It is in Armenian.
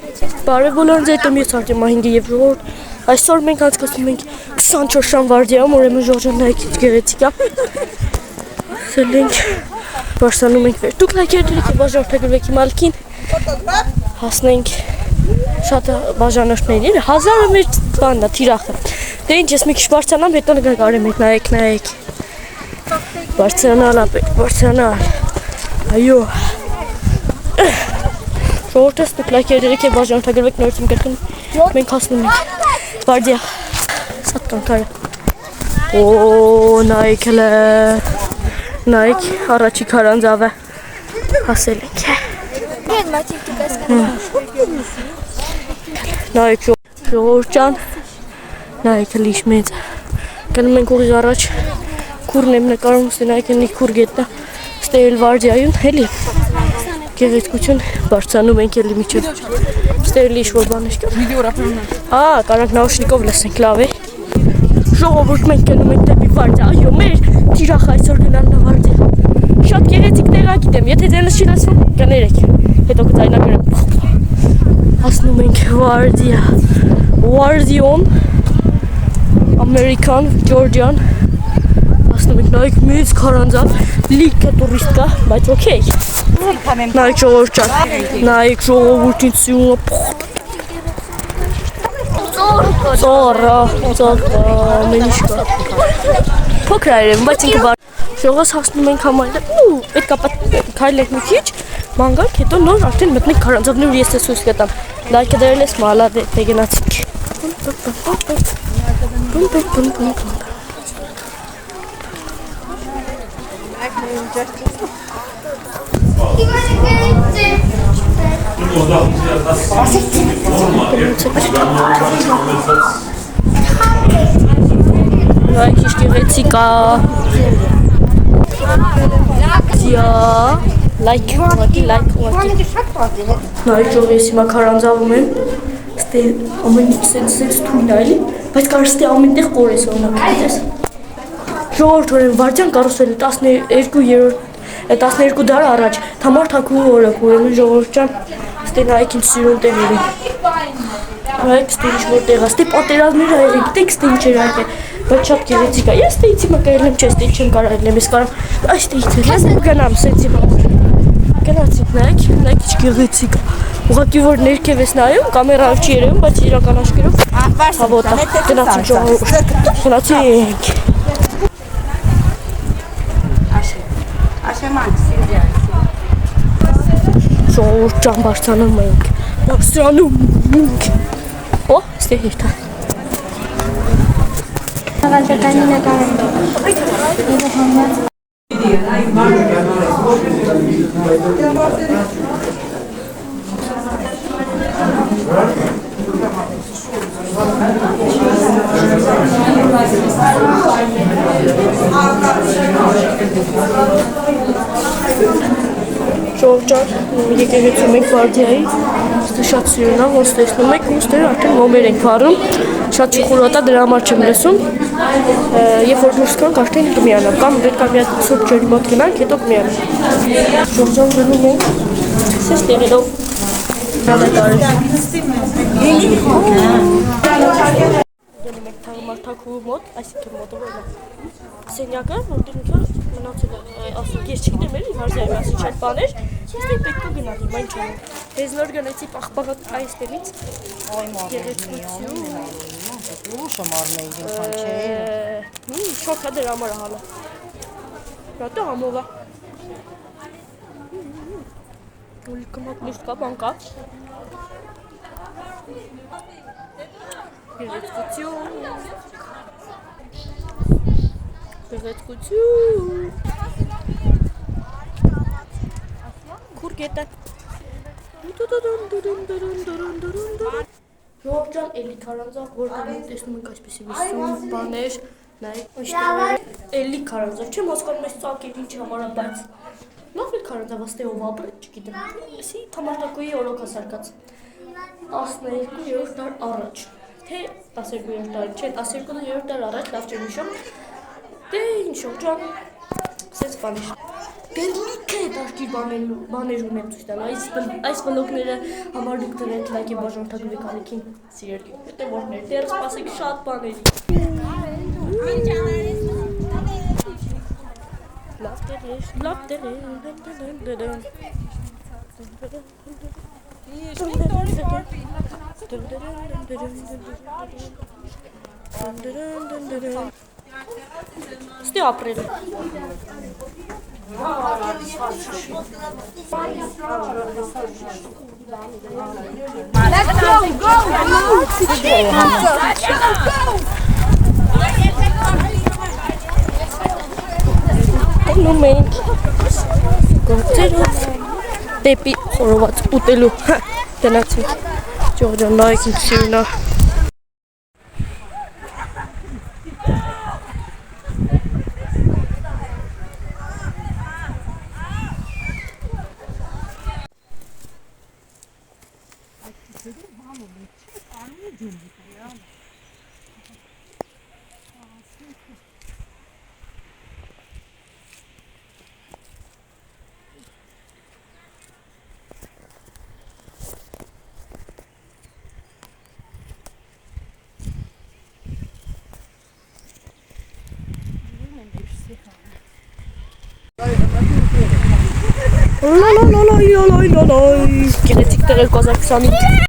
Բարև բոլորին, ձեր տոմից Արտեմ Մահինգի եւ ժողովուրդ։ Այսօր մենք անցկացնում ենք 24 ժամ վարդիայում, ուրեմն Ժորժան նայքի գեղեցիկ է։ Սել ենք, բարձրանում ենք վեր։ Դուք լայքեր դրեք եւ բաժանորդագրվեք իմ ալքին։ Հասնենք շատ բաժանորդների, 1000-ը մեր բանն է, թիրախը։ Դե ինչ, ես մի քիչ բարձրանամ, հետո նկարեմ եք, նայեք։ Բարձրանալ ապեք, բարձրանալ։ Այո։ Ժողովուրդս դուք լայքեր դրեք եւ բաժանորդագրվեք նորից իմ գրքին։ Մենք հասնում ենք վարդիա։ Շատ կանքար է։ Օ, նայեք հələ։ Նայեք, առաջի քարանձավը հասել ենք։ Նայեք ժողովուրդ ջան, նայեք լիշ մեծ։ Գնում ենք ուղիղ առաջ, քուրն եմ նկարում, նայեք էնի քուր գետը, ստել վարդիայում, էլի։ Գեղեցկություն բարձրանում ենք էլի միջև։ Ստել ինչ-որ բաներ կա։ Հա, կարանք նաուշնիկով լսենք, լավ է։ Ժողովուրդ մենք գնում ենք դեպի վարդիա, այո, մեր թիրախը այսօր գնալն է վարդիա։ Շատ գեղեցիկ տեղ ա գիտեմ, եթե ձենս չի լսվում, կներեք, հետո կձայնագրեմ։ Հասնում ենք վարդիա, Վարդիոն, Ամերիկան, Ջորջիան, հասնում ենք նայեք մեծ քարանձավ, լիքը տուրիստ կա, բայց օքեյ։ Նայեք ժողովուրդ ջան, նայեք ժողովուրդին սյունը, ծոռը, ամեն ինչ կա։ Փոքր այրեմ, բայց ինքը բար։ Ժողովս հասնում ենք համարել, պետք է քայլենք մի քիչ, ման գանք, հետո նոր արդեն մտնենք քարանձավներ ու ես ես ցույց կտամ։ Լայքը դրել ես, մալադե, գնացինք։ Նայեք ինչ գեղեցիկ է։ Լայք ուղղակի։ Նայեք ժողովուրդ, ես հիմա քարանձավում եմ։ Ստե ամեն ինչ սենց թույլ է էլի, բայց կարծես թե ամենտեղ կորես օրինակ, գիտես։ Ժողովուրդ ուրեմն վարդյան կարուսելը 12 դար առաջ, Թամար Թաքուի օրոք, ուրեմն ժողովուրդ ջան, ստե նայեք ինչ սիրուն տեղեր են։ Նայեք ստե ինչ-որ տեղ է, ստե պատերազմներ ա եղել, գիտեք ստե ինչ էր եղել, բայց շատ գեղեցիկ է։ Ես ստեից հիմա կարել եմ, չէ, ստե չեմ կարել եմ, ես կարամ այստեղից էլ գնամ սենց հիմա։ Գնացինք, նայեք ինչ գեղեցիկ է։ Ուղղակի որ ներքև ես նայում, կամերայով չի երևում, բայց իրական աչքերով հավոտ է։ Գնացինք ժողովուրդ, գնացինք։ Ժողովուրդ ջան, բարձրանում ենք։ Օ, ստե հերթա։ Հավանականին նկարում։ Ժողովուրդ ջան, եկեղեցում ենք վարդիայի, ստե շատ սիրուն է, ոնց տեսնում եք, ու ստե արդեն նոմեր ենք վարում, շատ չխորոտ է, դրա համար չեմ լսում, երբ որ դուրս գանք արդեն կմիանամ, կամ պետք է մի հատ սուրճ ջրի մոտ գնանք, հետո կմիանամ։ Ժողովուրդ ջան, գնում ենք, սենց տեղելով Գնում ենք Թամար Թաքուի մոտ, այսինքն մոտը որն է։ Սենյակը, որտեղ ինքը մնացել է, ասենք ես չգիտեմ էլի, վարդիայում ասինչ այդ բաներ, ես պետք է գնալ հիմա ինչ անեմ։ Ես նոր գնացի պաղպաղակ այստեղից։ Գեղեցկություն։ Ուշը մարմեի ինքան չէ։ Շոք է դրա համար հալը։ Ռատը համով է։ Ուլիկը մոտ միշտ կա, բան կա։ Գեղեցկություն։ Գեղեցկություն։ Քուր գետը։ Ժողովուրդ ջան, էլի քարանձավ, որտեղ տեսնում ենք այսպիսի մի սուրճ բաներ, նայեք, էլի քարանձավ, չեմ հասկանում այս ծակեր ինչ համար է, բայց լավ է քարանձավ, աստե ով ապրել, չգիտեմ։ Էսի Թամար Թաքուի օրոք է սարքած 12-րդ դար առաջ, թե 12-րդ դար, չէ, 12-րդ դար առաջ, լավ չեմ հիշում։ Դե ինչ ջան, սենց բաներ։ Գերլիքը դաշտի բաներ ունեմ ցույց տալ։ Այս բլոկները համար դուք դրեք լայքի բաժանորդագրի կանիքին սիրելի հետևորդներ, դեռ սպասեք շատ բաների։ Լավ Ստի ապրել։ Տենում ենք գործերով դեպի խորոված ուտելու գնացինք Ջողջան նայեք ինչ սիրուն է Գեղեցիկ տեղեր կազակցանին